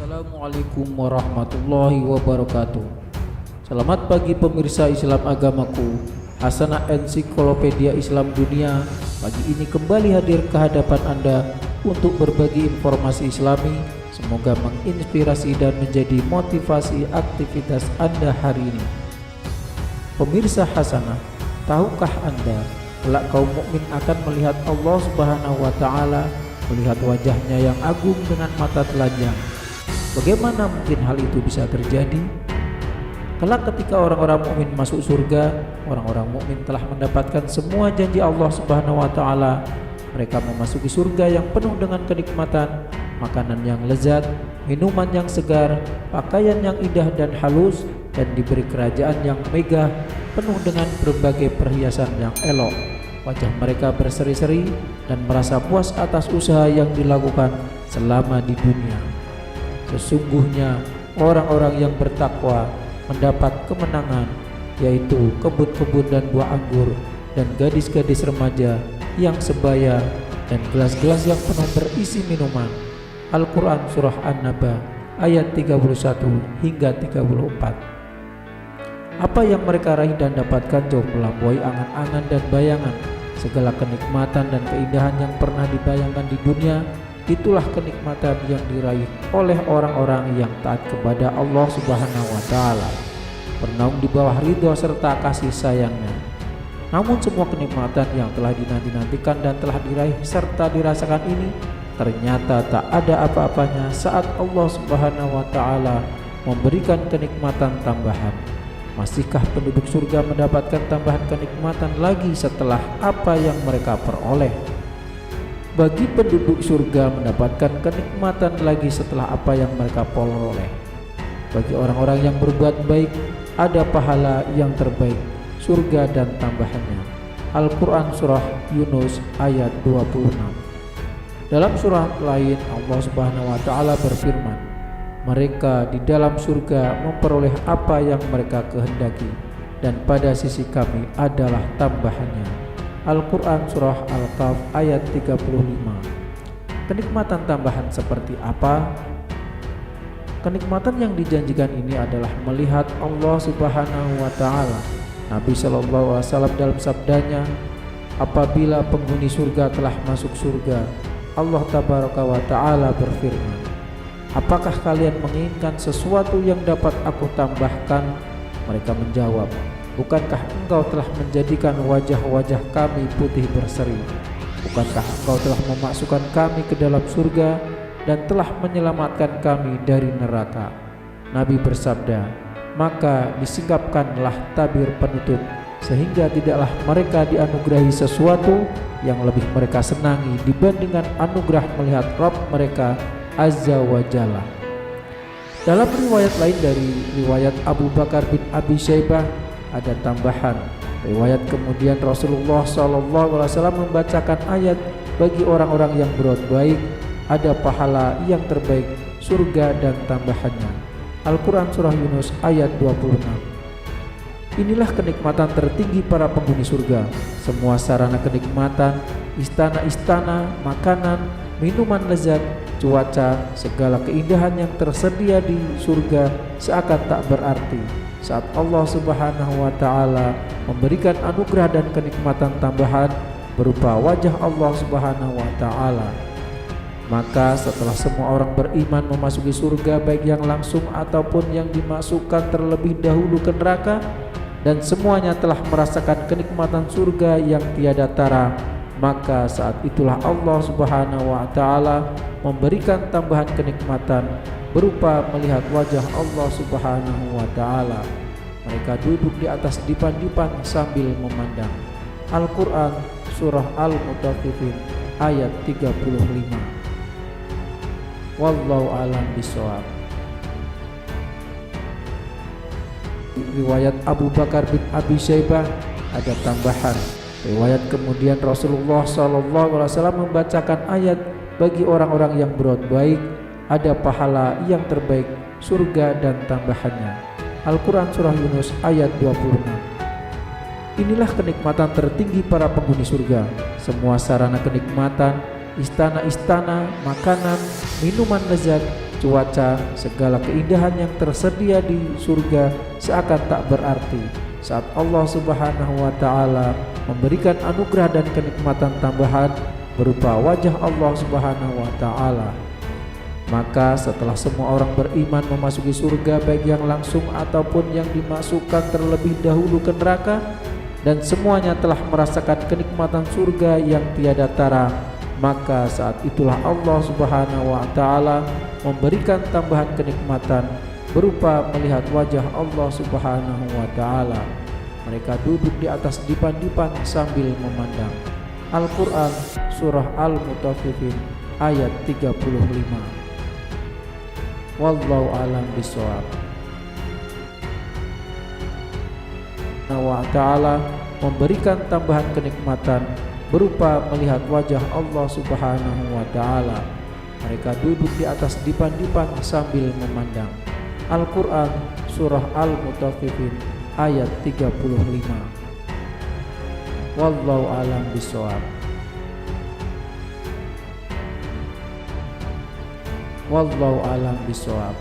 Assalamualaikum warahmatullahi wabarakatuh. Selamat pagi pemirsa Islam agamaku. Hasanah Ensiklopedia Islam Dunia pagi ini kembali hadir ke hadapan Anda untuk berbagi informasi Islami. Semoga menginspirasi dan menjadi motivasi aktivitas Anda hari ini. Pemirsa Hasanah, tahukah Anda kelak kaum mukmin akan melihat Allah Subhanahu wa taala, melihat wajahnya yang agung dengan mata telanjang? Bagaimana mungkin hal itu bisa terjadi? Kelak ketika orang-orang mukmin masuk surga, orang-orang mukmin telah mendapatkan semua janji Allah Subhanahu wa taala. Mereka memasuki surga yang penuh dengan kenikmatan, makanan yang lezat, minuman yang segar, pakaian yang indah dan halus, dan diberi kerajaan yang megah penuh dengan berbagai perhiasan yang elok. Wajah mereka berseri-seri dan merasa puas atas usaha yang dilakukan selama di dunia. Sesungguhnya orang-orang yang bertakwa mendapat kemenangan, yaitu kebun-kebun dan buah anggur, dan gadis-gadis remaja yang sebaya, dan gelas-gelas yang penuh berisi minuman. Al-Quran Surah An-Naba ayat 31 hingga 34. Apa yang mereka raih dan dapatkan jauh melampaui angan-angan dan bayangan. Segala kenikmatan dan keindahan yang pernah dibayangkan di dunia, itulah kenikmatan yang diraih oleh orang-orang yang taat kepada Allah Subhanahu wa taala, bernaung di bawah ridho serta kasih sayangnya. Namun semua kenikmatan yang telah dinanti-nantikan dan telah diraih serta dirasakan ini ternyata tak ada apa-apanya saat Allah Subhanahu wa taala memberikan kenikmatan tambahan. Masihkah penduduk surga mendapatkan tambahan kenikmatan lagi setelah apa yang mereka peroleh? Bagi penduduk surga mendapatkan kenikmatan lagi setelah apa yang mereka peroleh. Bagi orang-orang yang berbuat baik ada pahala yang terbaik, surga dan tambahannya. Al-Quran Surah Yunus ayat 26. Dalam surah lain Allah Subhanahu wa taala berfirman, mereka di dalam surga memperoleh apa yang mereka kehendaki, dan pada sisi kami adalah tambahannya. Al-Quran Surah Al-Kahf ayat 35. Kenikmatan tambahan seperti apa? Kenikmatan yang dijanjikan ini adalah melihat Allah Subhanahu wa taala. Nabi sallallahu alaihi wasallam dalam sabdanya, apabila penghuni surga telah masuk surga, Allah tabaraka wa taala berfirman, apakah kalian menginginkan sesuatu yang dapat aku tambahkan? Mereka menjawab, bukankah engkau telah menjadikan wajah-wajah kami putih berseri? Bukankah engkau telah memasukkan kami ke dalam surga dan telah menyelamatkan kami dari neraka? Nabi bersabda, maka disingkapkanlah tabir penutup, sehingga tidaklah mereka dianugerahi sesuatu yang lebih mereka senangi dibandingkan anugerah melihat Rabb mereka Azza wa Jalla. Dalam riwayat lain dari riwayat Abu Bakar bin Abi Syaibah ada tambahan. Riwayat kemudian Rasulullah SAW membacakan ayat, bagi orang-orang yang berbuat baik ada pahala yang terbaik, surga dan tambahannya. Al-Quran Surah Yunus ayat 26. Inilah kenikmatan tertinggi para penghuni surga. Semua sarana kenikmatan, istana-istana, makanan, minuman lezat, cuaca, segala keindahan yang tersedia di surga seakan tak berarti saat Allah Subhanahu wa taala memberikan anugerah dan kenikmatan tambahan berupa wajah Allah Subhanahu wa taala. Maka setelah semua orang beriman memasuki surga, baik yang langsung ataupun yang dimasukkan terlebih dahulu ke neraka, dan semuanya telah merasakan kenikmatan surga yang tiada tara, maka saat itulah Allah Subhanahu wa taala memberikan tambahan kenikmatan berupa melihat wajah Allah Subhanahu wa taala. Mereka duduk di atas dipan-dipan sambil memandang. Al-Quran Surah Al-Mutaffifin ayat 35. Wallahu a'lam bishawab. Riwayat Abu Bakar bin Abi Syaibah ada tambahan. Riwayat kemudian Rasulullah SAW membacakan ayat, bagi orang-orang yang berbuat baik ada pahala yang terbaik, surga dan tambahannya. Al-Quran Surah Yunus ayat 26. Inilah kenikmatan tertinggi para penghuni surga. Semua sarana kenikmatan, istana-istana, makanan, minuman lezat, cuaca, segala keindahan yang tersedia di surga seakan tak berarti saat Allah Subhanahu wa taala memberikan anugerah dan kenikmatan tambahan berupa wajah Allah Subhanahu wa taala. Maka setelah semua orang beriman memasuki surga, baik yang langsung ataupun yang dimasukkan terlebih dahulu ke neraka, dan semuanya telah merasakan kenikmatan surga yang tiada tara, maka saat itulah Allah Subhanahu wa taala memberikan tambahan kenikmatan berupa melihat wajah Allah Subhanahu wa taala. Mereka duduk di atas dipan-dipan sambil memandang. Al-Quran Surah Al-Mutaffifin ayat 35. Wallahu a'lam bishawab. Allah Ta'ala memberikan tambahan kenikmatan berupa melihat wajah Allah Subhanahu wa Ta'ala. Mereka duduk di atas dipan-dipan sambil memandang. Al-Quran Surah Al-Mutaffifin ayat 35. Wallahu a'lam bishawab. Wallahu a'lam bishawab.